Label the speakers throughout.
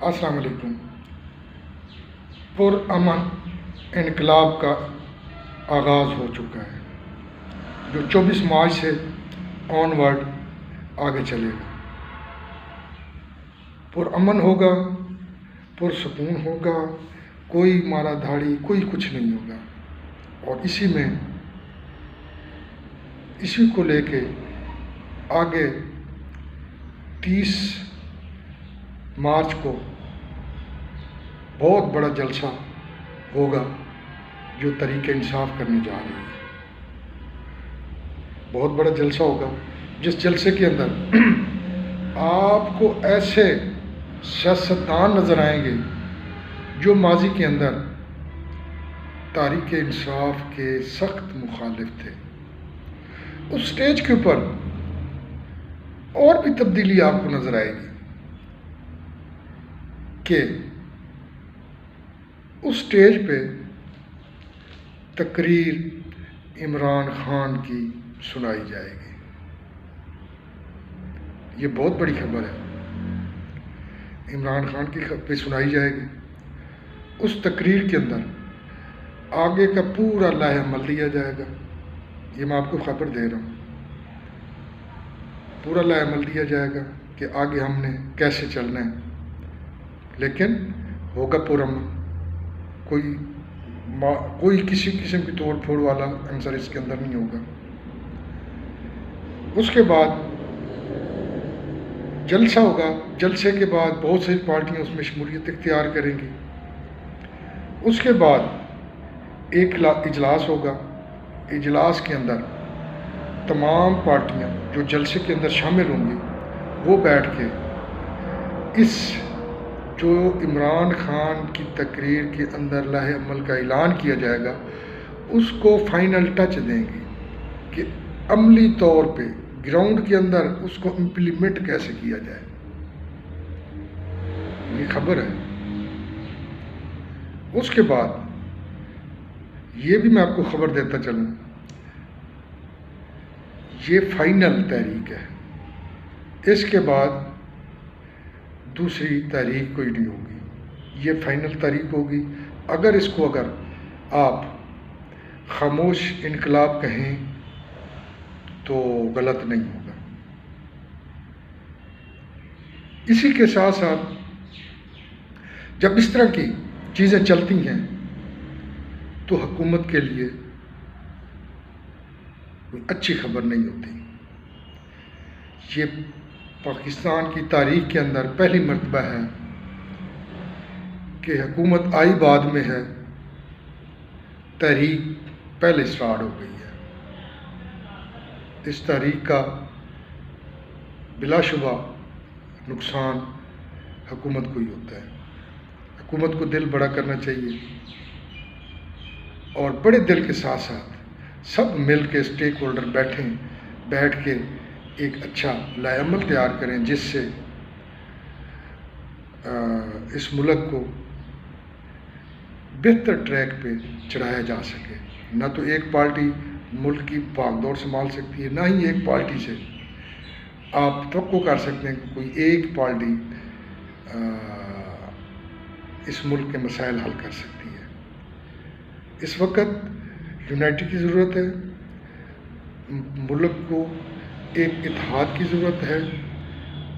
Speaker 1: السلام علیکم۔ پرامن انقلاب کا آغاز ہو چکا ہے جو 24 مارچ سے آن ورڈ آگے چلے گا۔ پرامن ہوگا، پرسکون ہوگا، کوئی مارا دھاڑی، کوئی کچھ نہیں ہوگا۔ اور اسی کو لے کے آگے 30 مارچ کو بہت بڑا جلسہ ہوگا جو تحریک انصاف کرنے جا رہی ہے۔ بہت بڑا جلسہ ہوگا جس جلسے کے اندر آپ کو ایسے سیاستدان نظر آئیں گے جو ماضی کے اندر تحریک انصاف کے سخت مخالف تھے۔ اس سٹیج کے اوپر اور بھی تبدیلی آپ کو نظر آئے گی کہ اس سٹیج پہ تقریر عمران خان کی سنائی جائے گی۔ یہ بہت بڑی خبر ہے، عمران خان کی پہ سنائی جائے گی۔ اس تقریر کے اندر آگے کا پورا لائحہ عمل دیا جائے گا۔ یہ میں آپ کو خبر دے رہا ہوں، پورا لائحہ عمل دیا جائے گا کہ آگے ہم نے کیسے چلنا ہے، لیکن ہوگا پرامن، کوئی کسی قسم کی توڑ پھوڑ والا عنصر اس کے اندر نہیں ہوگا۔ اس کے بعد جلسہ ہوگا، جلسے کے بعد بہت سی پارٹیاں اس میں شمولیت اختیار کریں گی۔ اس کے بعد ایک اجلاس ہوگا، اجلاس کے اندر تمام پارٹیاں جو جلسے کے اندر شامل ہوں گی وہ بیٹھ کے اس جو عمران خان کی تقریر کے اندر لائحہ عمل کا اعلان کیا جائے گا اس کو فائنل ٹچ دیں گے کہ عملی طور پہ گراؤنڈ کے اندر اس کو امپلیمنٹ کیسے کیا جائے۔ یہ خبر ہے۔ اس کے بعد یہ بھی میں آپ کو خبر دیتا چلوں، یہ فائنل تحریک ہے، اس کے بعد دوسری تحریک کوئی نہیں ہوگی، یہ فائنل تحریک ہوگی۔ اگر آپ خاموش انقلاب کہیں تو غلط نہیں ہوگا۔ اسی کے ساتھ ساتھ جب اس طرح کی چیزیں چلتی ہیں تو حکومت کے لیے کوئی اچھی خبر نہیں ہوتی۔ یہ پاکستان کی تاریخ کے اندر پہلی مرتبہ ہے کہ حکومت آئی بعد میں ہے، تحریک پہلے سٹارٹ ہو گئی ہے۔ اس تحریک کا بلا شبہ نقصان حکومت کو ہی ہوتا ہے۔ حکومت کو دل بڑا کرنا چاہیے اور بڑے دل کے ساتھ ساتھ سب مل کے اسٹیک ہولڈر بیٹھ کے ایک اچھا لائحہ عمل تیار کریں جس سے اس ملک کو بہتر ٹریک پہ چڑھایا جا سکے۔ نہ تو ایک پارٹی ملک کی بھاگ دوڑ سنبھال سکتی ہے، نہ ہی ایک پارٹی سے آپ توقع کر سکتے ہیں کہ کوئی ایک پارٹی اس ملک کے مسائل حل کر سکتی ہے۔ اس وقت یونائٹی کی ضرورت ہے، ملک کو ایک اتحاد کی ضرورت ہے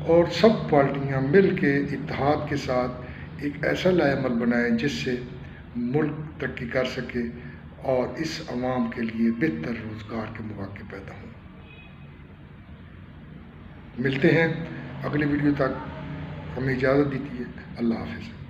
Speaker 1: اور سب پارٹیاں مل کے اتحاد کے ساتھ ایک ایسا لائحہ عمل بنائیں جس سے ملک ترقی کر سکے اور اس عوام کے لیے بہتر روزگار کے مواقع پیدا ہوں۔ ملتے ہیں اگلی ویڈیو تک، ہمیں اجازت دیجیے۔ اللہ حافظ۔